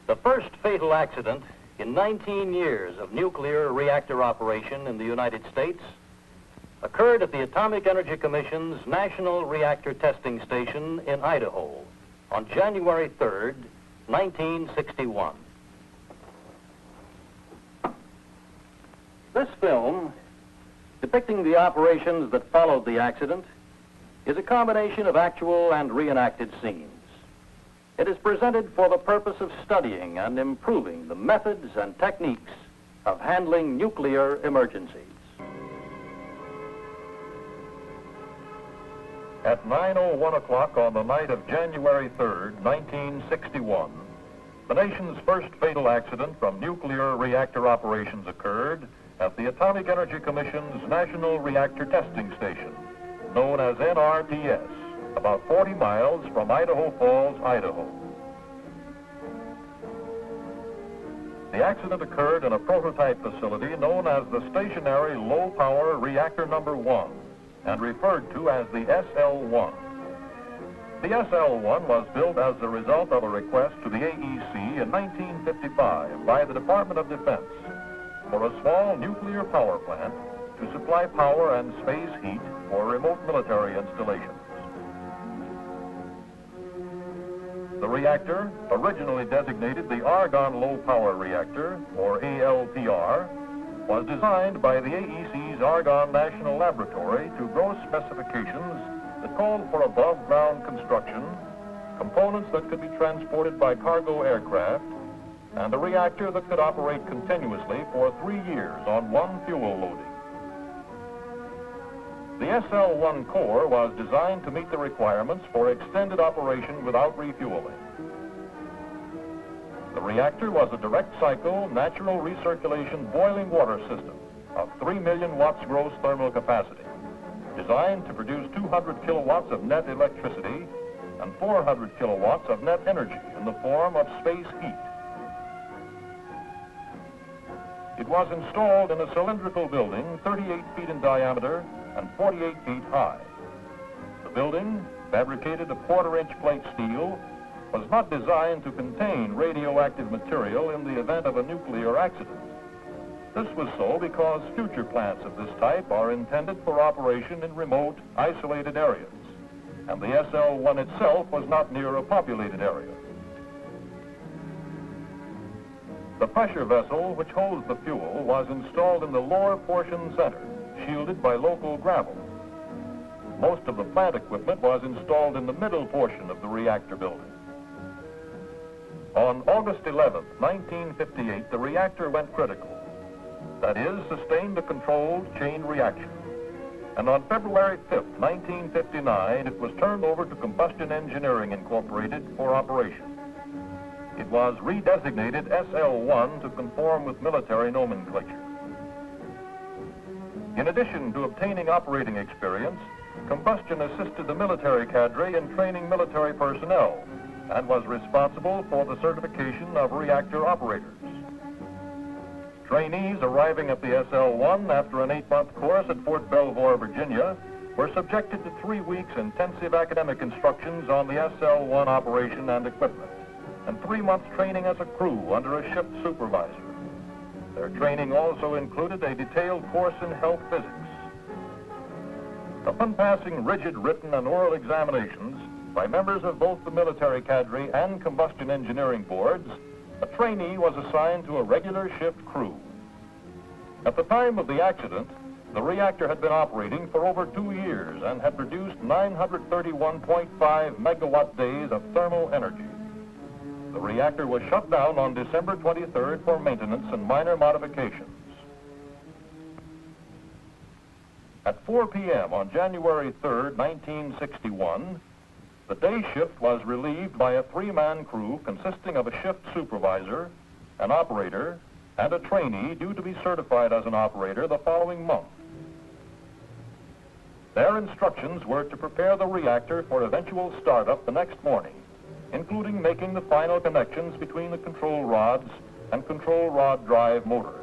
The first fatal accident in 19 years of nuclear reactor operation in the United States occurred at the Atomic Energy Commission's National Reactor Testing Station in Idaho on January 3rd, 1961. This film, depicting the operations that followed the accident, is a combination of actual and reenacted scenes. It is presented for the purpose of studying and improving the methods and techniques of handling nuclear emergencies. At 9:01 o'clock on the night of January 3rd, 1961, the nation's first fatal accident from nuclear reactor operations occurred at the Atomic Energy Commission's National Reactor Testing Station, known as NRTS, about 40 miles from Idaho Falls, Idaho. The accident occurred in a prototype facility known as the Stationary Low Power Reactor Number 1 and referred to as the SL-1. The SL-1 was built as a result of a request to the AEC in 1955 by the Department of Defense for a small nuclear power plant to supply power and space heat for remote military installations. The reactor, originally designated the Argon Low Power Reactor, or ALPR, was designed by the AEC's Argonne National Laboratory to gross specifications that called for above-ground construction, components that could be transported by cargo aircraft, and a reactor that could operate continuously for 3 years on one fuel loading. The SL-1 core was designed to meet the requirements for extended operation without refueling. The reactor was a direct cycle, natural recirculation boiling water system of 3 million watts gross thermal capacity, designed to produce 200 kilowatts of net electricity and 400 kilowatts of net energy in the form of space heat. It was installed in a cylindrical building 38 feet in diameter and 48 feet high. The building, fabricated of quarter-inch plate steel, was not designed to contain radioactive material in the event of a nuclear accident. This was so because future plants of this type are intended for operation in remote, isolated areas, and the SL-1 itself was not near a populated area. The pressure vessel which holds the fuel was installed in the lower portion center, shielded by local gravel. Most of the plant equipment was installed in the middle portion of the reactor building. On August 11, 1958, the reactor went critical. That is, sustained a controlled chain reaction. And on February 5, 1959, it was turned over to Combustion Engineering Incorporated for operation. It was redesignated SL-1 to conform with military nomenclature. In addition to obtaining operating experience, Combustion assisted the military cadre in training military personnel and was responsible for the certification of reactor operators. Trainees arriving at the SL-1 after an 8-month course at Fort Belvoir, Virginia, were subjected to 3 weeks intensive academic instructions on the SL-1 operation and equipment, and 3 months training as a crew under a shift supervisor. Their training also included a detailed course in health physics. Upon passing rigid written and oral examinations by members of both the military cadre and combustion engineering boards, a trainee was assigned to a regular shift crew. At the time of the accident, the reactor had been operating for over 2 years and had produced 931.5 megawatt days of thermal energy. The reactor was shut down on December 23rd for maintenance and minor modifications. At 4 p.m. on January 3rd, 1961, the day shift was relieved by a 3-man crew consisting of a shift supervisor, an operator, and a trainee due to be certified as an operator the following month. Their instructions were to prepare the reactor for eventual startup the next morning, including making the final connections between the control rods and control rod drive motors.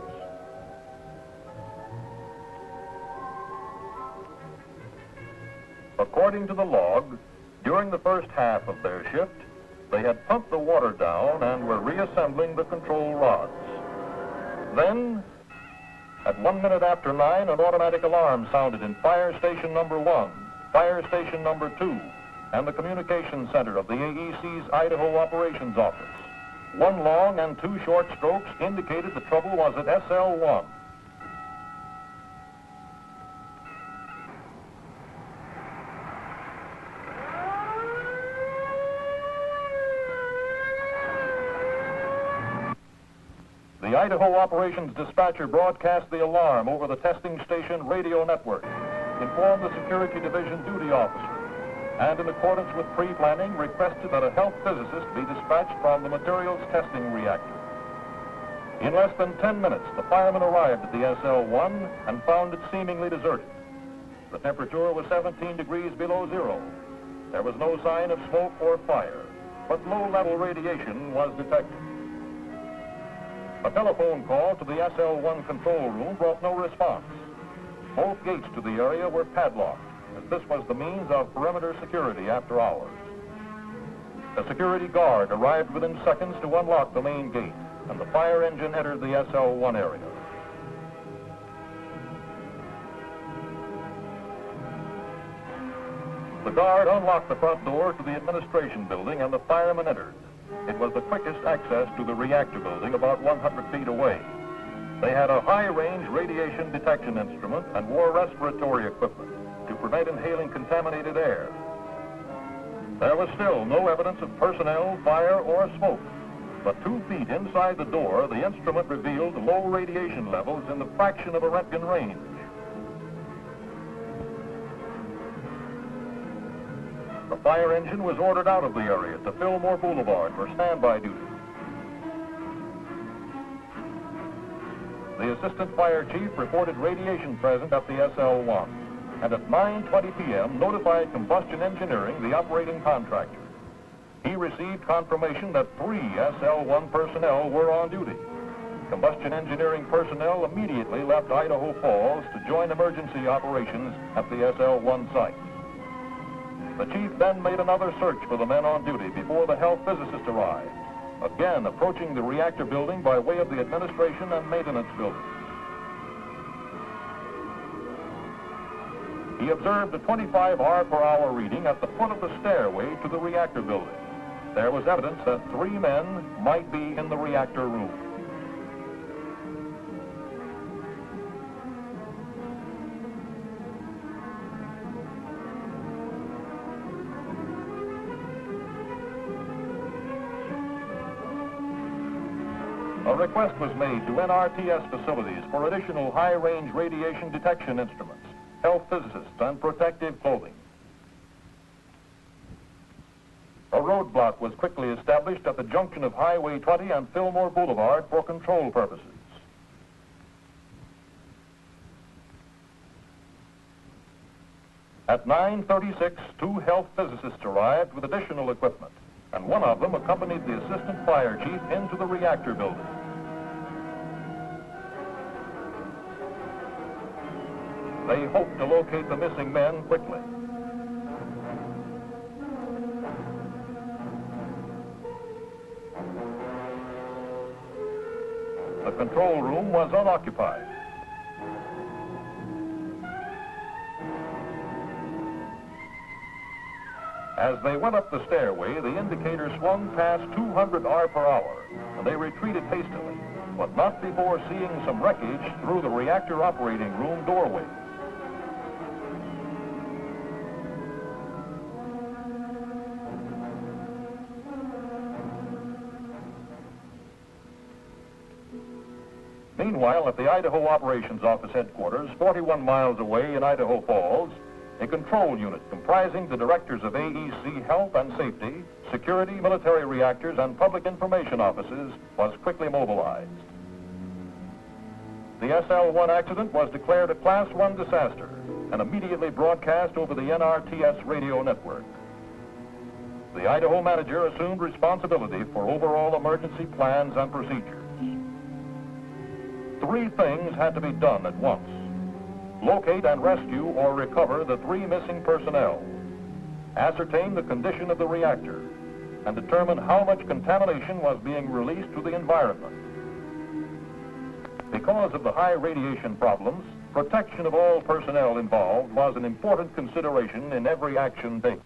According to the log, during the first half of their shift, They had pumped the water down and were reassembling the control rods. Then, at 1 minute after 9, an automatic alarm sounded in fire station number 1, fire station number 2, and the communication center of the AEC's Idaho Operations Office. 1 long and 2 short strokes indicated the trouble was at SL1. The Idaho Operations Dispatcher broadcast the alarm over the testing station radio network, informed the Security Division duty officer, and in accordance with pre-planning, requested that a health physicist be dispatched from the materials testing reactor. In less than 10 minutes, the firemen arrived at the SL1 and found it seemingly deserted. The temperature was 17 degrees below zero. There was no sign of smoke or fire, but low-level radiation was detected. A telephone call to the SL1 control room brought no response. Both gates to the area were padlocked, as this was the means of perimeter security after hours. A security guard arrived within seconds to unlock the main gate, and the fire engine entered the SL1 area. The guard unlocked the front door to the administration building, and the firemen entered. It was the quickest access to the reactor building, about 100 feet away. They had a high-range radiation detection instrument and wore respiratory equipment to prevent inhaling contaminated air. There was still no evidence of personnel, fire, or smoke. But 2 feet inside the door, the instrument revealed low radiation levels in the fraction of a Roentgen range. The fire engine was ordered out of the area to Fillmore Boulevard for standby duty. The assistant fire chief reported radiation present at the SL1, and at 9:20 p.m. notified Combustion Engineering, the operating contractor. He received confirmation that 3 SL1 personnel were on duty. Combustion Engineering personnel immediately left Idaho Falls to join emergency operations at the SL1 site. The chief then made another search for the men on duty before the health physicist arrived, again approaching the reactor building by way of the administration and maintenance building. He observed a 25 R/hour reading at the foot of the stairway to the reactor building. There was evidence that 3 men might be in the reactor room. A request was made to NRTS facilities for additional high-range radiation detection instruments, health physicists, and protective clothing. A roadblock was quickly established at the junction of Highway 20 and Fillmore Boulevard for control purposes. At 9:36, 2 health physicists arrived with additional equipment, and one of them accompanied the assistant fire chief into the reactor building. They hoped to locate the missing men quickly. The control room was unoccupied. As they went up the stairway, the indicator swung past 200 R/hour, and they retreated hastily, but not before seeing some wreckage through the reactor operating room doorway. Meanwhile, at the Idaho Operations Office headquarters, 41 miles away in Idaho Falls, a control unit comprising the directors of AEC Health and Safety, Security, Military Reactors, and Public Information Offices was quickly mobilized. The SL1 accident was declared a Class 1 disaster and immediately broadcast over the NRTS radio network. The Idaho manager assumed responsibility for overall emergency plans and procedures. 3 things had to be done at once: locate and rescue or recover the 3 missing personnel, ascertain the condition of the reactor, and determine how much contamination was being released to the environment. Because of the high radiation problems, protection of all personnel involved was an important consideration in every action taken.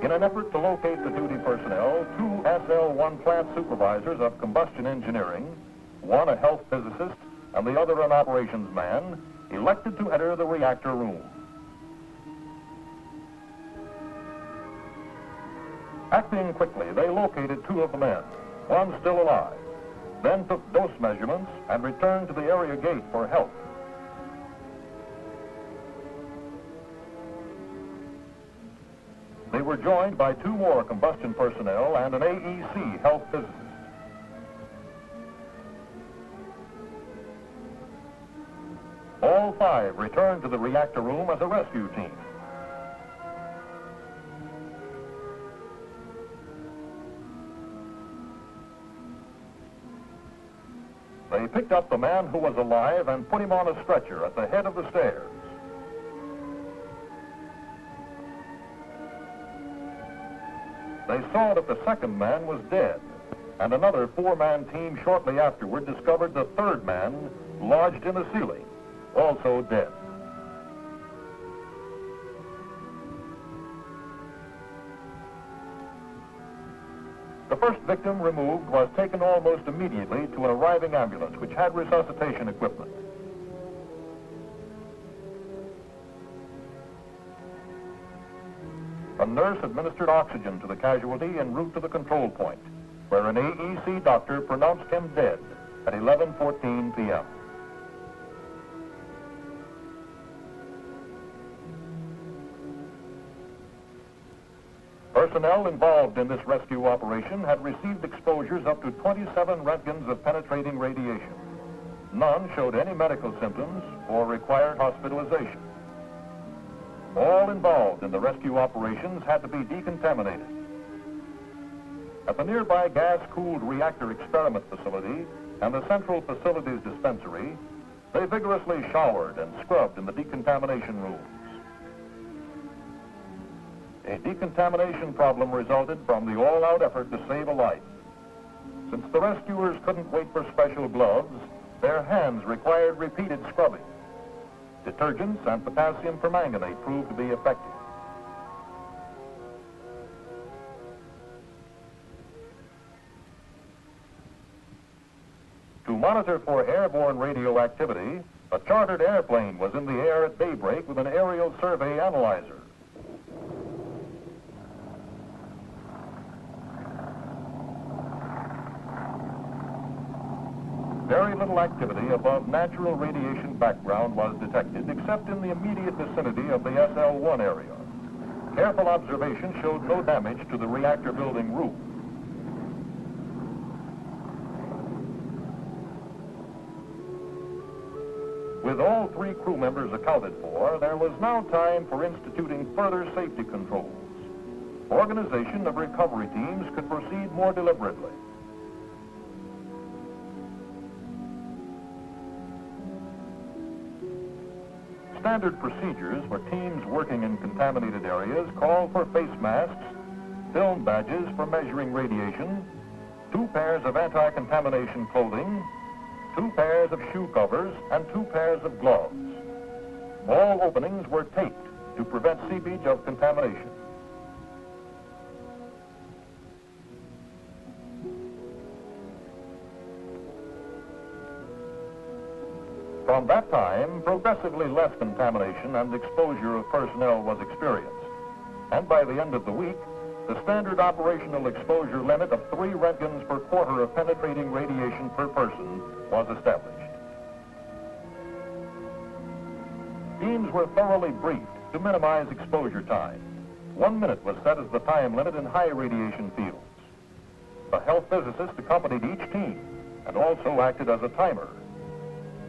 In an effort to locate the duty personnel, 2 SL-1 plant supervisors of combustion engineering, one a health physicist and the other an operations man, elected to enter the reactor room. Acting quickly, they located 2 of the men, one still alive, then took dose measurements and returned to the area gate for help. They were joined by 2 more combustion personnel and an AEC health physicist. All 5 returned to the reactor room as a rescue team. They picked up the man who was alive and put him on a stretcher at the head of the stairs. They saw that the second man was dead, and another 4-man team shortly afterward discovered the third man lodged in the ceiling, also dead. The first victim removed was taken almost immediately to an arriving ambulance which had resuscitation equipment. A nurse administered oxygen to the casualty en route to the control point, where an AEC doctor pronounced him dead at 11:14 p.m. Personnel involved in this rescue operation had received exposures up to 27 Roentgens of penetrating radiation. None showed any medical symptoms or required hospitalization. All involved in the rescue operations had to be decontaminated. At the nearby gas-cooled reactor experiment facility and the central facilities dispensary, they vigorously showered and scrubbed in the decontamination rooms. A decontamination problem resulted from the all-out effort to save a life. Since the rescuers couldn't wait for special gloves, their hands required repeated scrubbing. Detergents and potassium permanganate proved to be effective. To monitor for airborne radioactivity, a chartered airplane was in the air at daybreak with an aerial survey analyzer. Very little activity above natural radiation background was detected, except in the immediate vicinity of the SL-1 area. Careful observation showed no damage to the reactor building roof. With all 3 crew members accounted for, there was now time for instituting further safety controls. Organization of recovery teams could proceed more deliberately. Standard procedures for teams working in contaminated areas call for face masks, film badges for measuring radiation, 2 pairs of anti-contamination clothing, 2 pairs of shoe covers, and 2 pairs of gloves. All openings were taped to prevent seepage of contamination. From that time, progressively less contamination and exposure of personnel was experienced. And by the end of the week, the standard operational exposure limit of 3 Roentgens per quarter of penetrating radiation per person was established. Teams were thoroughly briefed to minimize exposure time. 1 minute was set as the time limit in high radiation fields. A health physicist accompanied each team and also acted as a timer.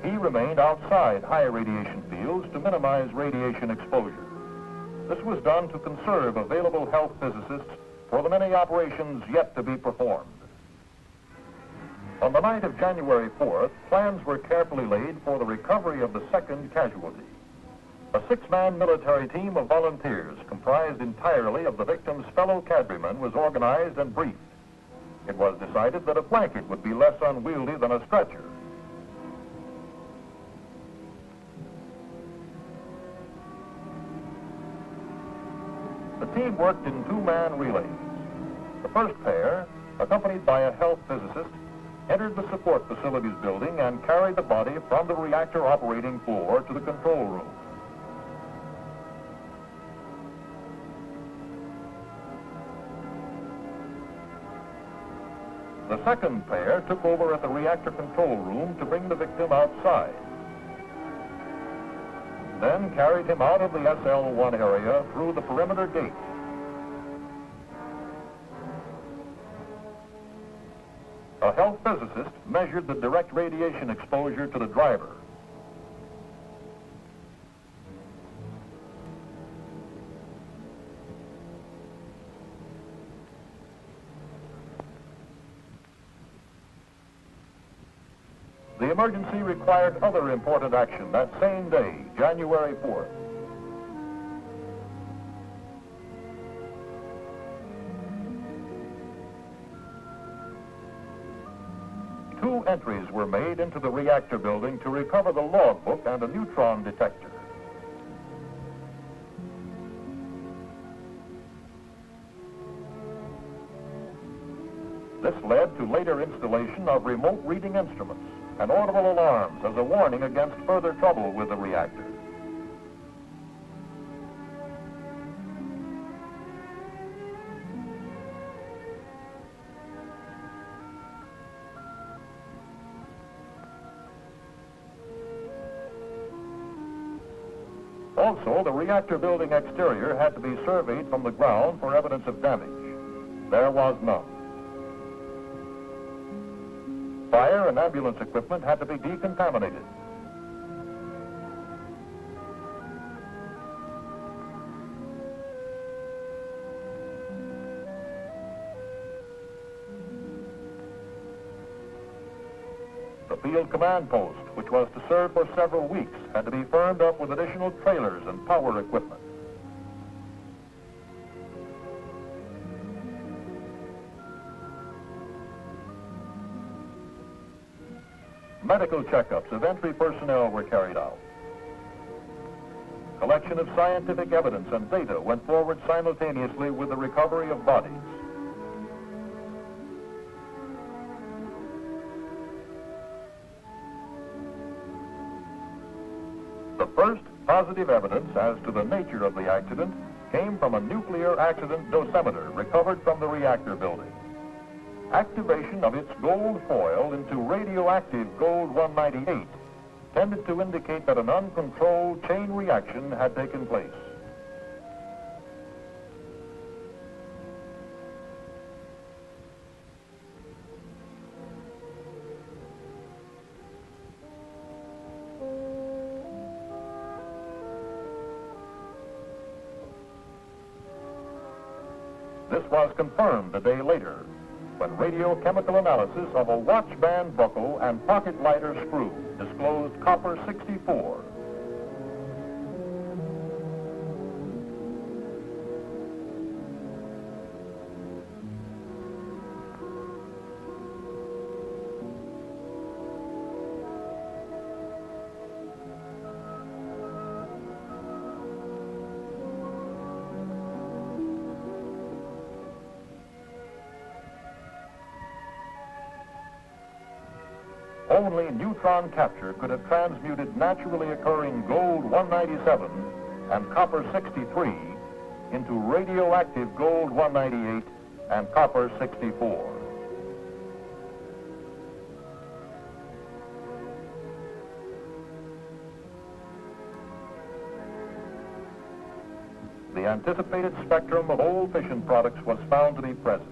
He remained outside high radiation fields to minimize radiation exposure. This was done to conserve available health physicists for the many operations yet to be performed. On the night of January 4th, plans were carefully laid for the recovery of the second casualty. A six-man military team of volunteers comprised entirely of the victim's fellow cadremen was organized and briefed. It was decided that a blanket would be less unwieldy than a stretcher. The team worked in two-man relays. The first pair, accompanied by a health physicist, entered the support facilities building and carried the body from the reactor operating floor to the control room. The second pair took over at the reactor control room to bring the victim outside, then carried him out of the SL-1 area through the perimeter gate. A health physicist measured the direct radiation exposure to the driver. The emergency required other important action that same day, January 4th. Two entries were made into the reactor building to recover the logbook and a neutron detector. This led to later installation of remote reading instruments and audible alarms as a warning against further trouble with the reactor. Also, the reactor building exterior had to be surveyed from the ground for evidence of damage. There was none. Fire and ambulance equipment had to be decontaminated. The field command post, which was to serve for several weeks, had to be firmed up with additional trailers and power equipment. Medical checkups of entry personnel were carried out. Collection of scientific evidence and data went forward simultaneously with the recovery of bodies. The first positive evidence as to the nature of the accident came from a nuclear accident dosimeter recovered from the reactor building. Activation of its gold foil into radioactive gold-198 tended to indicate that an uncontrolled chain reaction had taken place. This was confirmed a day later, when radiochemical analysis of a watch band buckle and pocket lighter screw disclosed copper 64. Only neutron capture could have transmuted naturally occurring gold-197 and copper 63 into radioactive gold-198 and copper 64. The anticipated spectrum of old fission products was found to be present.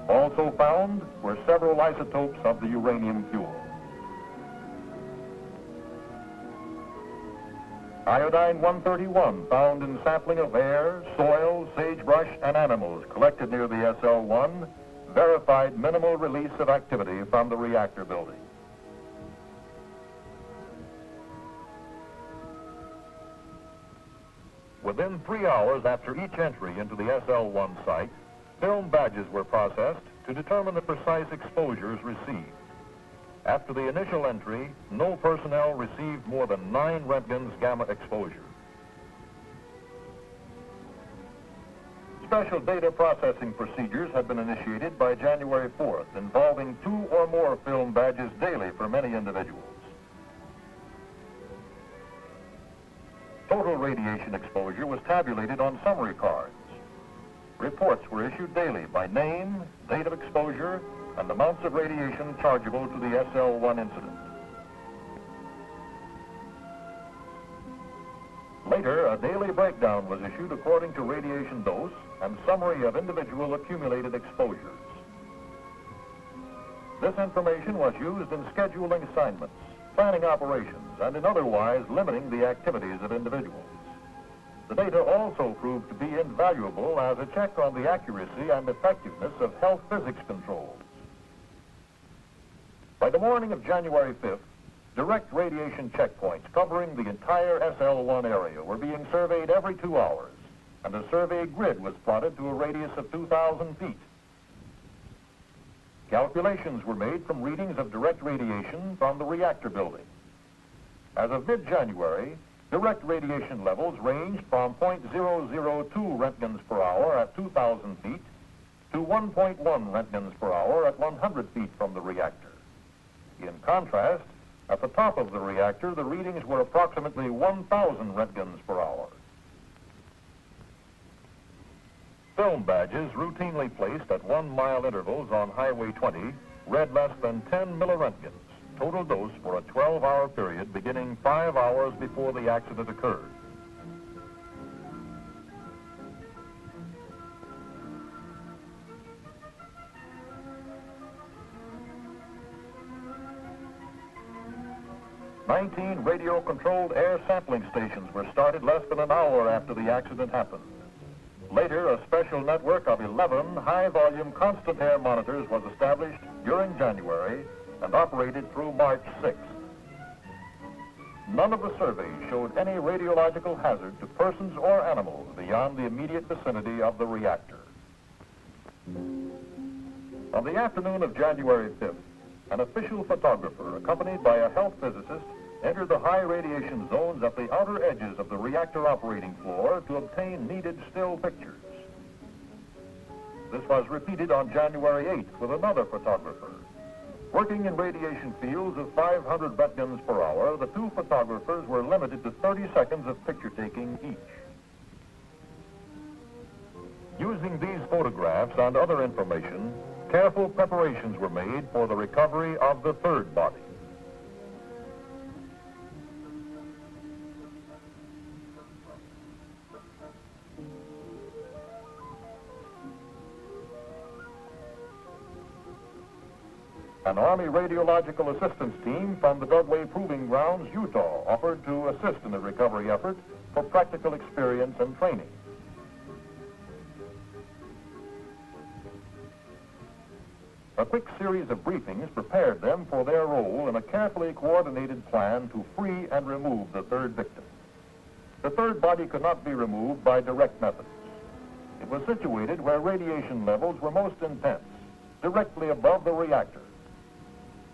Also found were several isotopes of the uranium fuel. Iodine-131 found in sampling of air, soil, sagebrush, and animals collected near the SL-1 verified minimal release of activity from the reactor building. Within 3 hours after each entry into the SL-1 site, film badges were processed to determine the precise exposures received. After the initial entry, no personnel received more than 9 Röntgen's gamma exposure. Special data processing procedures had been initiated by January 4th, involving 2 or more film badges daily for many individuals. Total radiation exposure was tabulated on summary cards. Reports were issued daily by name, date of exposure, and amounts of radiation chargeable to the SL-1 incident. Later, a daily breakdown was issued according to radiation dose and summary of individual accumulated exposures. This information was used in scheduling assignments, planning operations, and in otherwise limiting the activities of individuals. The data also proved to be invaluable as a check on the accuracy and effectiveness of health physics controls. By the morning of January 5th, direct radiation checkpoints covering the entire SL-1 area were being surveyed every 2 hours, and a survey grid was plotted to a radius of 2,000 feet. Calculations were made from readings of direct radiation from the reactor building. As of mid-January, direct radiation levels ranged from 0.002 Röntgens per hour at 2,000 feet to 1.1 Röntgens per hour at 100 feet from the reactor. In contrast, at the top of the reactor, the readings were approximately 1,000 Röntgens per hour. Film badges routinely placed at 1-mile intervals on Highway 20 read less than 10 milliröntgens, total dose for a 12-hour period beginning 5 hours before the accident occurred. "19 radio-controlled air sampling stations were started less than an hour after the accident happened. Later, a special network of 11 high-volume constant air monitors was established during January and operated through March 6th. None of the surveys showed any radiological hazard to persons or animals beyond the immediate vicinity of the reactor. On the afternoon of January 5th, an official photographer, accompanied by a health physicist, entered the high radiation zones at the outer edges of the reactor operating floor to obtain needed still pictures. This was repeated on January 8th with another photographer. Working in radiation fields of 500 Röntgens per hour, the 2 photographers were limited to 30 seconds of picture taking each. Using these photographs and other information, careful preparations were made for the recovery of the 3rd body. An Army Radiological Assistance Team from the Dugway Proving Grounds, Utah, offered to assist in the recovery effort for practical experience and training. A quick series of briefings prepared them for their role in a carefully coordinated plan to free and remove the 3rd victim. The 3rd body could not be removed by direct methods. It was situated where radiation levels were most intense, directly above the reactor.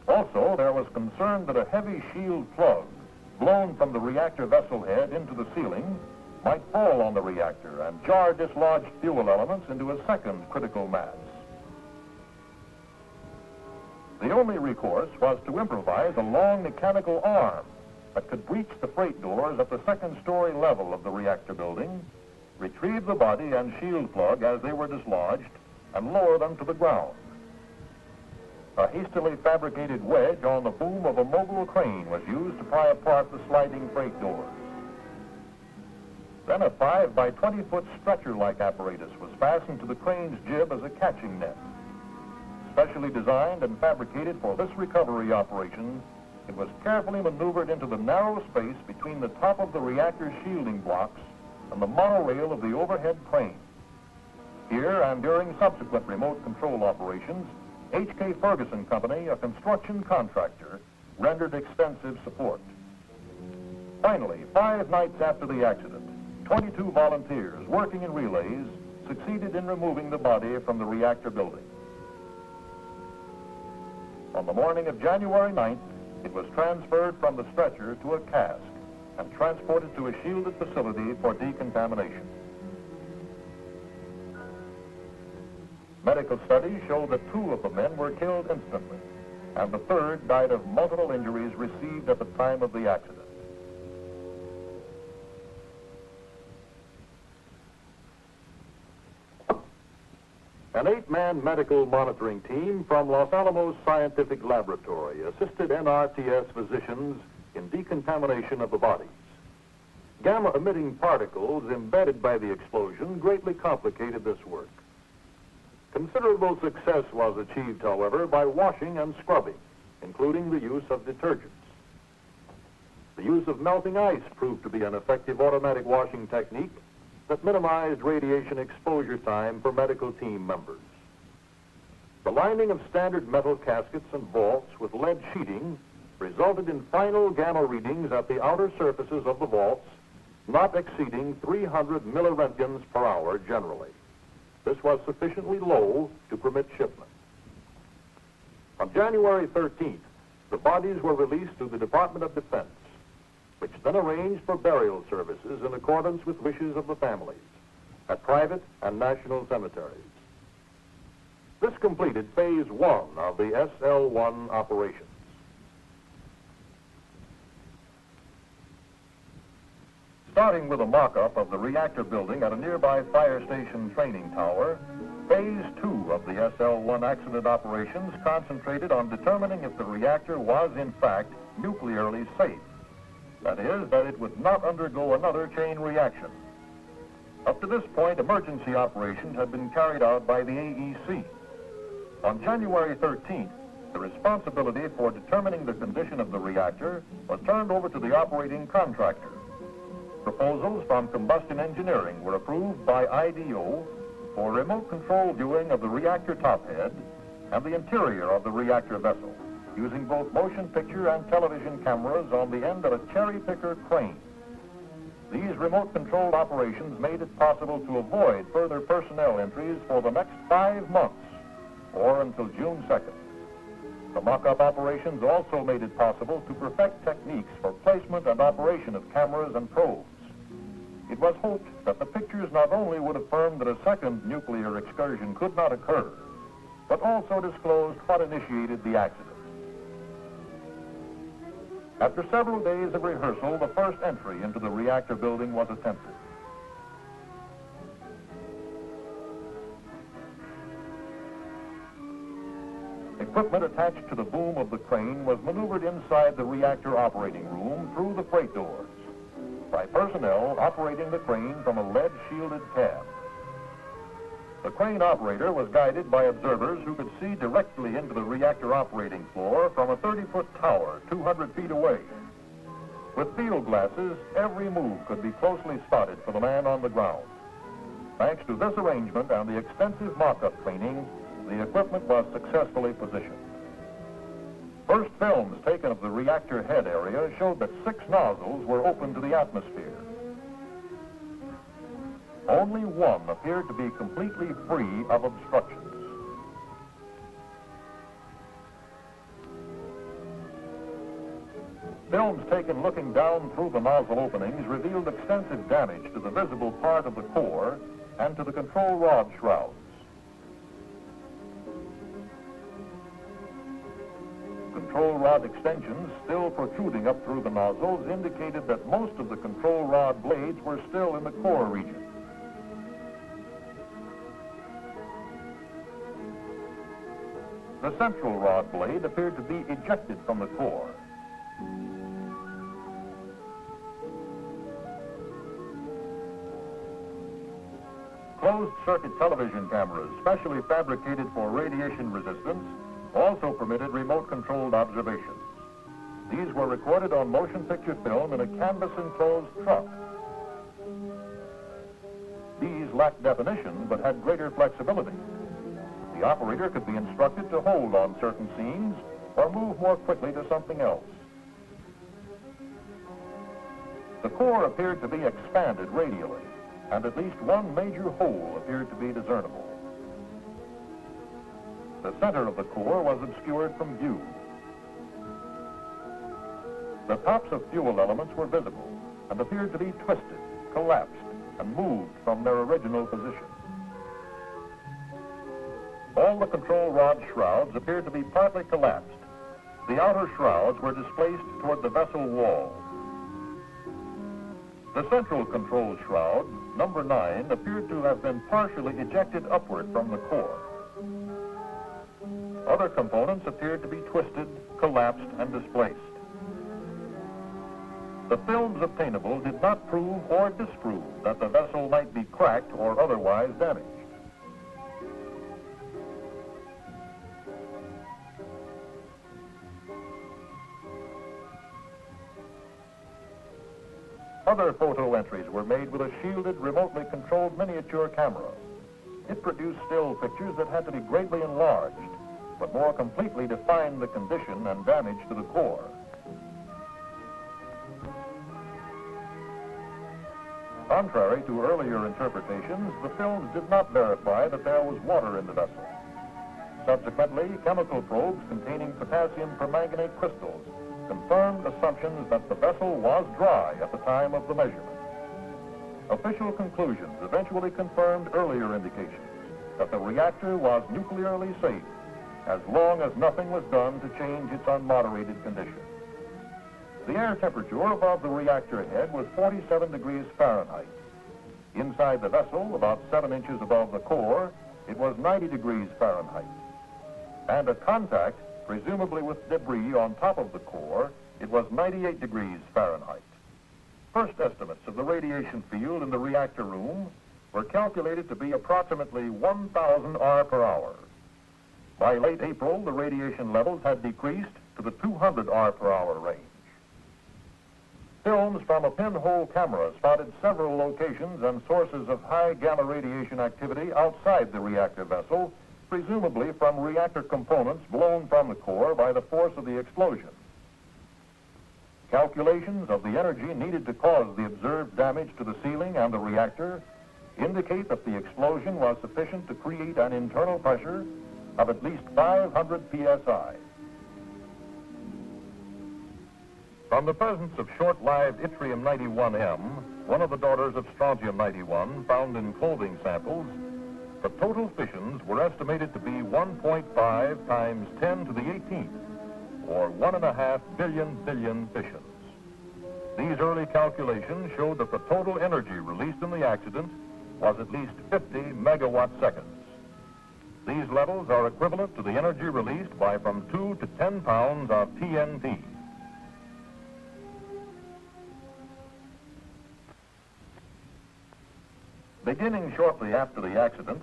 Also, there was concern that a heavy shield plug, blown from the reactor vessel head into the ceiling, might fall on the reactor and jar dislodged fuel elements into a second critical mass. The only recourse was to improvise a long mechanical arm that could breach the freight doors at the 2nd-story level of the reactor building, retrieve the body and shield plug as they were dislodged, and lower them to the ground. A hastily fabricated wedge on the boom of a mobile crane was used to pry apart the sliding freight doors. Then a 5 by 20-foot stretcher-like apparatus was fastened to the crane's jib as a catching net. Specially designed and fabricated for this recovery operation, it was carefully maneuvered into the narrow space between the top of the reactor shielding blocks and the monorail of the overhead crane. Here, and during subsequent remote control operations, H.K. Ferguson Company, a construction contractor, rendered extensive support. Finally, 5 nights after the accident, 22 volunteers working in relays succeeded in removing the body from the reactor building. On the morning of January 9th, it was transferred from the stretcher to a cask and transported to a shielded facility for decontamination. Medical studies showed that 2 of the men were killed instantly, and the 3rd died of multiple injuries received at the time of the accident. An 8-man medical monitoring team from Los Alamos Scientific Laboratory assisted NRTS physicians in decontamination of the bodies. Gamma-emitting particles embedded by the explosion greatly complicated this work. Considerable success was achieved, however, by washing and scrubbing, including the use of detergents. The use of melting ice proved to be an effective automatic washing technique that minimized radiation exposure time for medical team members. The lining of standard metal caskets and vaults with lead sheeting resulted in final gamma readings at the outer surfaces of the vaults not exceeding 300 milliroentgens per hour generally. This was sufficiently low to permit shipment. On January 13th, the bodies were released to the Department of Defense, which then arranged for burial services in accordance with wishes of the families at private and national cemeteries. This completed phase 1 of the SL-1 operations. Starting with a mock-up of the reactor building at a nearby fire station training tower, phase 2 of the SL-1 accident operations concentrated on determining if the reactor was in fact nuclearly safe. That is, that it would not undergo another chain reaction. Up to this point, emergency operations had been carried out by the AEC. On January 13th, the responsibility for determining the condition of the reactor was turned over to the operating contractor. Proposals from Combustion Engineering were approved by IDO for remote control viewing of the reactor tophead and the interior of the reactor vessel, using both motion picture and television cameras on the end of a cherry picker crane. These remote-controlled operations made it possible to avoid further personnel entries for the next 5 months, or until June 2nd. The mock-up operations also made it possible to perfect techniques for placement and operation of cameras and probes. It was hoped that the pictures not only would affirm that a second nuclear excursion could not occur, but also disclosed what initiated the accident. After several days of rehearsal, the first entry into the reactor building was attempted. Equipment attached to the boom of the crane was maneuvered inside the reactor operating room through the freight doors by personnel operating the crane from a lead-shielded cab. The crane operator was guided by observers who could see directly into the reactor operating floor from a 30-foot tower 200 feet away. With field glasses, every move could be closely spotted for the man on the ground. Thanks to this arrangement and the extensive mock-up training, the equipment was successfully positioned. First films taken of the reactor head area showed that 6 nozzles were open to the atmosphere. Only one appeared to be completely free of obstructions. Films taken looking down through the nozzle openings revealed extensive damage to the visible part of the core and to the control rod shrouds. Control rod extensions still protruding up through the nozzles indicated that most of the control rod blades were still in the core region. The central rod blade appeared to be ejected from the core. Closed-circuit television cameras, specially fabricated for radiation resistance, also permitted remote-controlled observations. These were recorded on motion picture film in a canvas-enclosed truck. These lacked definition, but had greater flexibility. The operator could be instructed to hold on certain scenes or move more quickly to something else. The core appeared to be expanded radially, and at least one major hole appeared to be discernible. The center of the core was obscured from view. The tops of fuel elements were visible and appeared to be twisted, collapsed, and moved from their original position. All the control rod shrouds appeared to be partly collapsed. The outer shrouds were displaced toward the vessel wall. The central control shroud, number 9, appeared to have been partially ejected upward from the core. Other components appeared to be twisted, collapsed, and displaced. The films obtainable did not prove or disprove that the vessel might be cracked or otherwise damaged. Other photo entries were made with a shielded, remotely controlled miniature camera. It produced still pictures that had to be greatly enlarged, but more completely defined the condition and damage to the core. Contrary to earlier interpretations, the films did not verify that there was water in the vessel. Subsequently, chemical probes containing potassium permanganate crystals confirmed assumptions that the vessel was dry at the time of the measurement. Official conclusions eventually confirmed earlier indications that the reactor was nuclearly safe as long as nothing was done to change its unmoderated condition. The air temperature above the reactor head was 47 degrees Fahrenheit. Inside the vessel, about 7 inches above the core, it was 90 degrees Fahrenheit. And at contact, presumably with debris on top of the core, it was 98 degrees Fahrenheit. First estimates of the radiation field in the reactor room were calculated to be approximately 1,000 R per hour. By late April, the radiation levels had decreased to the 200 R per hour range. Films from a pinhole camera spotted several locations and sources of high gamma radiation activity outside the reactor vessel, presumably from reactor components blown from the core by the force of the explosion. Calculations of the energy needed to cause the observed damage to the ceiling and the reactor indicate that the explosion was sufficient to create an internal pressure of at least 500 psi. From the presence of short-lived yttrium-91M, one of the daughters of strontium-91, found in clothing samples, the total fissions were estimated to be 1.5 times 10 to the 18th, or 1.5 billion fissions. These early calculations showed that the total energy released in the accident was at least 50 megawatt seconds. These levels are equivalent to the energy released by from 2 to 10 pounds of TNT. Beginning shortly after the accident,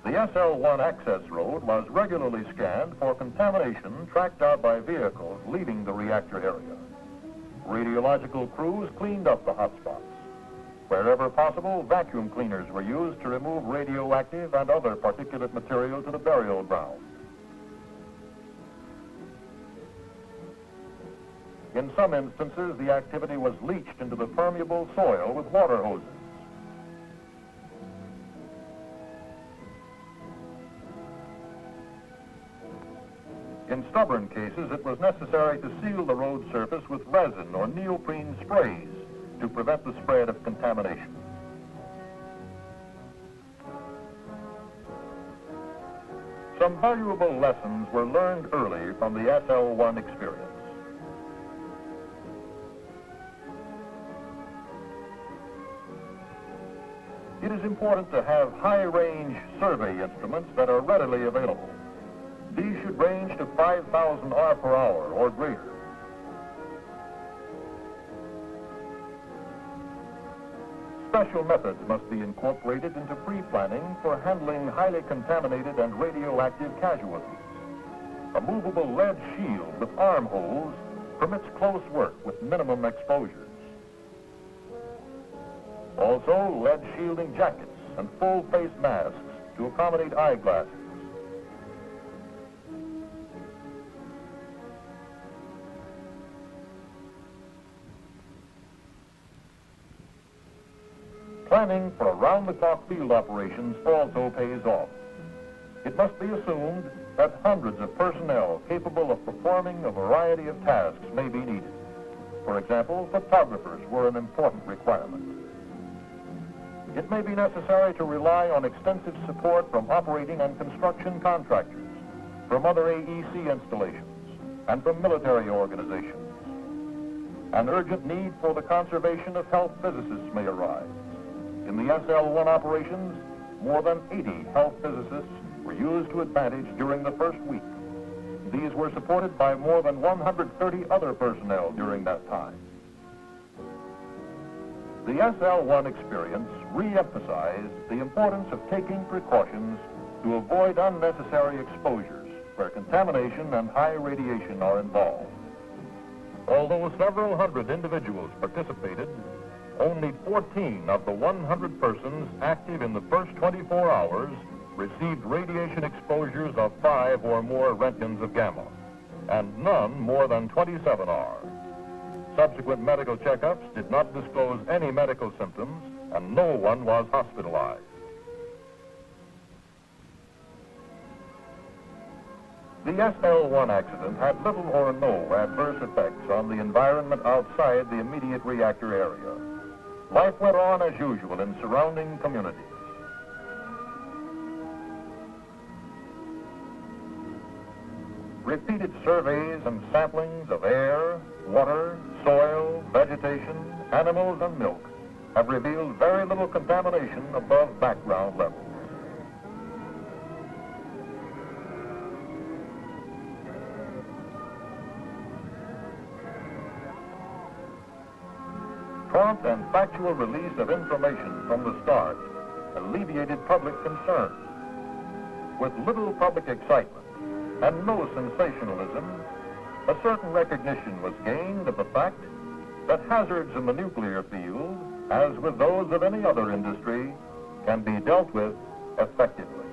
the SL-1 access road was regularly scanned for contamination tracked out by vehicles leaving the reactor area. Radiological crews cleaned up the hotspots. Wherever possible, vacuum cleaners were used to remove radioactive and other particulate material to the burial ground. In some instances, the activity was leached into the permeable soil with water hoses. In stubborn cases, it was necessary to seal the road surface with resin or neoprene sprays to prevent the spread of contamination. Some valuable lessons were learned early from the SL-1 experience. It is important to have high-range survey instruments that are readily available. These should range to 5,000 R per hour or greater. Special methods must be incorporated into pre-planning for handling highly contaminated and radioactive casualties. A movable lead shield with armholes permits close work with minimum exposures. Also, lead shielding jackets and full-face masks to accommodate eyeglasses. Planning for around-the-clock field operations also pays off. It must be assumed that hundreds of personnel capable of performing a variety of tasks may be needed. For example, photographers were an important requirement. It may be necessary to rely on extensive support from operating and construction contractors, from other AEC installations, and from military organizations. An urgent need for the conservation of health physicists may arise. In the SL-1 operations, more than 80 health physicists were used to advantage during the first week. These were supported by more than 130 other personnel during that time. The SL-1 experience re-emphasized the importance of taking precautions to avoid unnecessary exposures where contamination and high radiation are involved. Although several hundred individuals participated, only 14 of the 100 persons active in the first 24 hours received radiation exposures of 5 or more Roentgens of gamma, and none more than 27 are. Subsequent medical checkups did not disclose any medical symptoms, and no one was hospitalized. The SL-1 accident had little or no adverse effects on the environment outside the immediate reactor area. Life went on as usual in surrounding communities. Repeated surveys and samplings of air, water, soil, vegetation, animals, and milk have revealed very little contamination above background levels. Prompt and factual release of information from the start alleviated public concern. With little public excitement and no sensationalism, a certain recognition was gained of the fact that hazards in the nuclear field, as with those of any other industry, can be dealt with effectively.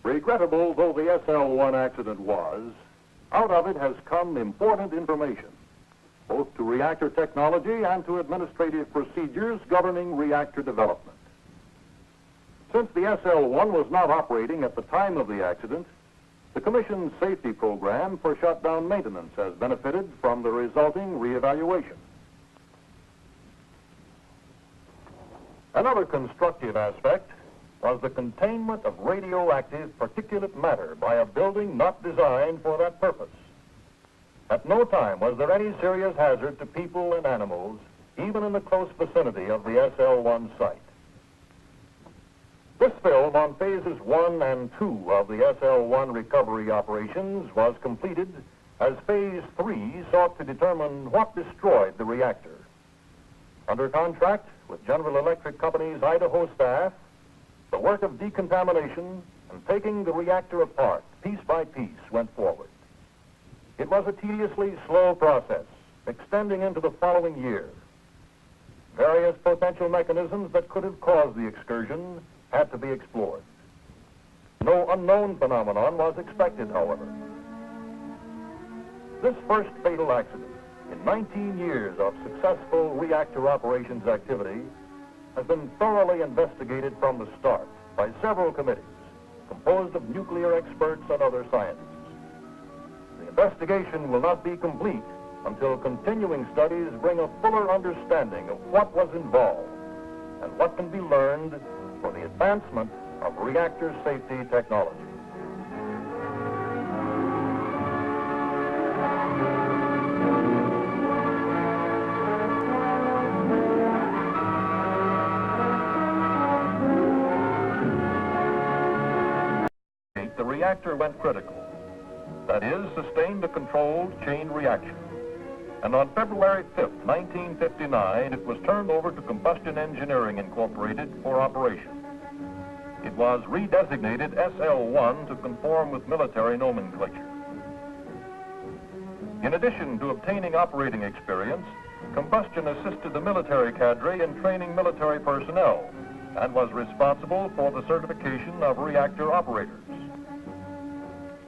Regrettable though the SL-1 accident was, out of it has come important information, both to reactor technology and to administrative procedures governing reactor development. Since the SL-1 was not operating at the time of the accident, the Commission's safety program for shutdown maintenance has benefited from the resulting reevaluation. Another constructive aspect was the containment of radioactive particulate matter by a building not designed for that purpose. At no time was there any serious hazard to people and animals, even in the close vicinity of the SL-1 site. This film on phases 1 and 2 of the SL-1 recovery operations was completed as phase 3 sought to determine what destroyed the reactor. Under contract with General Electric Company's Idaho staff, the work of decontamination and taking the reactor apart piece by piece went forward. It was a tediously slow process, extending into the following year. Various potential mechanisms that could have caused the excursion had to be explored. No unknown phenomenon was expected, however. This first fatal accident in 19 years of successful reactor operations activity has been thoroughly investigated from the start by several committees composed of nuclear experts and other scientists. The investigation will not be complete until continuing studies bring a fuller understanding of what was involved and what can be learned for the advancement of reactor safety technology. The reactor went critical. That is, sustained a controlled chain reaction. And on February 5th, 1959, it was turned over to Combustion Engineering Incorporated for operation. It was redesignated SL-1 to conform with military nomenclature. In addition to obtaining operating experience, Combustion assisted the military cadre in training military personnel and was responsible for the certification of reactor operators.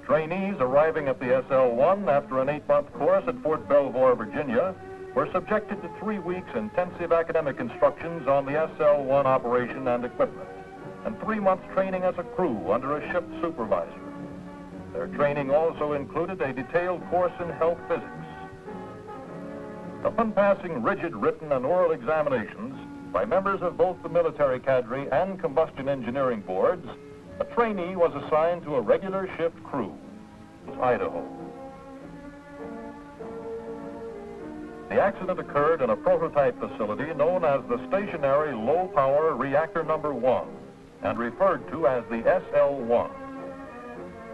Trainees arriving at the SL-1 after an 8-month course at Fort Belvoir, Virginia, were subjected to 3 weeks intensive academic instructions on the SL-1 operation and equipment, and 3 months training as a crew under a shift supervisor. Their training also included a detailed course in health physics. Upon passing rigid written and oral examinations by members of both the military cadre and combustion engineering boards, a trainee was assigned to a regular shift crew, Idaho. The accident occurred in a prototype facility known as the Stationary Low Power Reactor Number 1 and referred to as the SL-1.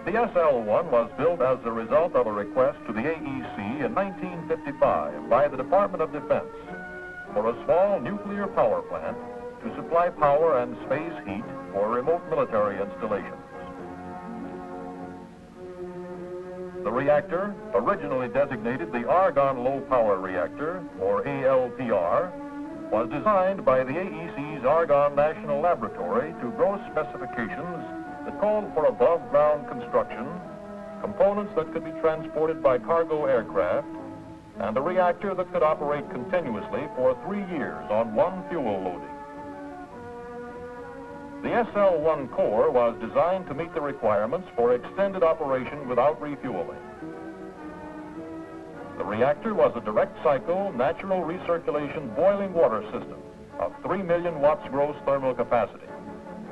The SL-1 was built as a result of a request to the AEC in 1955 by the Department of Defense for a small nuclear power plant to supply power and space heat for remote military installations. The reactor, originally designated the Argon Low Power Reactor, or ALPR, was designed by the AEC's Argonne National Laboratory to gross specifications that called for above-ground construction, components that could be transported by cargo aircraft, and a reactor that could operate continuously for 3 years on one fuel loading. The SL-1 core was designed to meet the requirements for extended operation without refueling. The reactor was a direct cycle, natural recirculation boiling water system of 3 million watts gross thermal capacity,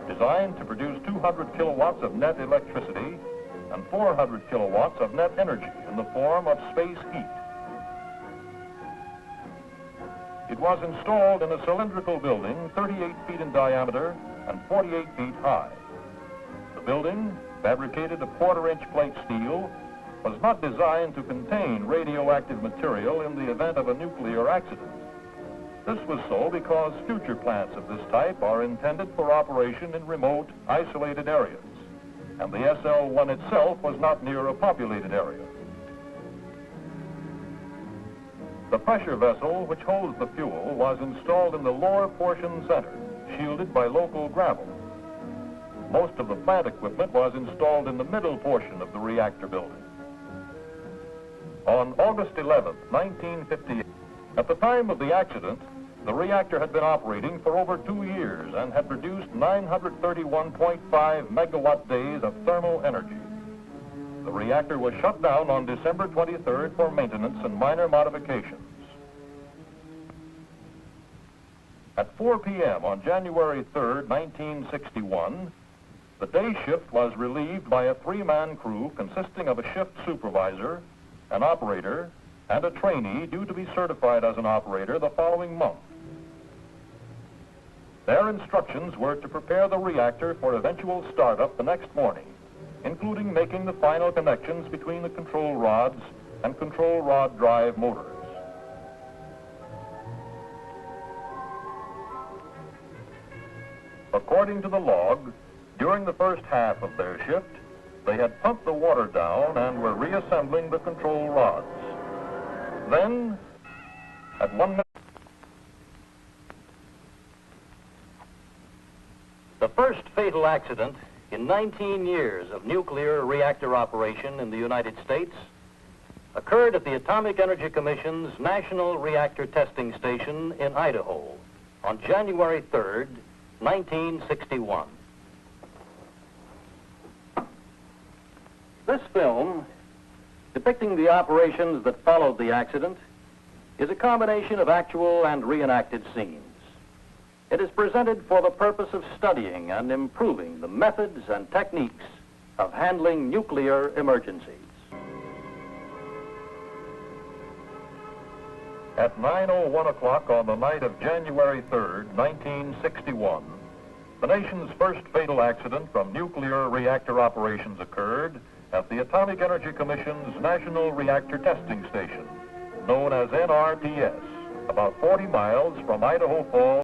designed to produce 200 kilowatts of net electricity and 400 kilowatts of net energy in the form of space heat. It was installed in a cylindrical building 38 feet in diameter and 48 feet high. The building, fabricated of quarter-inch plate steel, was not designed to contain radioactive material in the event of a nuclear accident. This was so because future plants of this type are intended for operation in remote, isolated areas, and the SL-1 itself was not near a populated area. The pressure vessel, which holds the fuel, was installed in the lower portion center, shielded by local gravel. Most of the plant equipment was installed in the middle portion of the reactor building. On August 11, 1958, at the time of the accident, the reactor had been operating for over 2 years and had produced 931.5 megawatt days of thermal energy. The reactor was shut down on December 23rd for maintenance and minor modifications. At 4 p.m. on January 3rd, 1961, the day shift was relieved by a 3-man crew consisting of a shift supervisor, an operator, and a trainee due to be certified as an operator the following month. Their instructions were to prepare the reactor for eventual startup the next morning, including making the final connections between the control rods and control rod drive motors. According to the log, during the first half of their shift, they had pumped the water down and were reassembling the control rods. Then, at 1 minute... The first fatal accident in 19 years of nuclear reactor operation in the United States occurred at the Atomic Energy Commission's National Reactor Testing Station in Idaho on January 3rd, 1961. This film, depicting the operations that followed the accident, is a combination of actual and reenacted scenes. It is presented for the purpose of studying and improving the methods and techniques of handling nuclear emergencies. At 9:01 o'clock on the night of January 3rd, 1961, the nation's first fatal accident from nuclear reactor operations occurred at the Atomic Energy Commission's National Reactor Testing Station, known as NRTS, about 40 miles from Idaho Falls.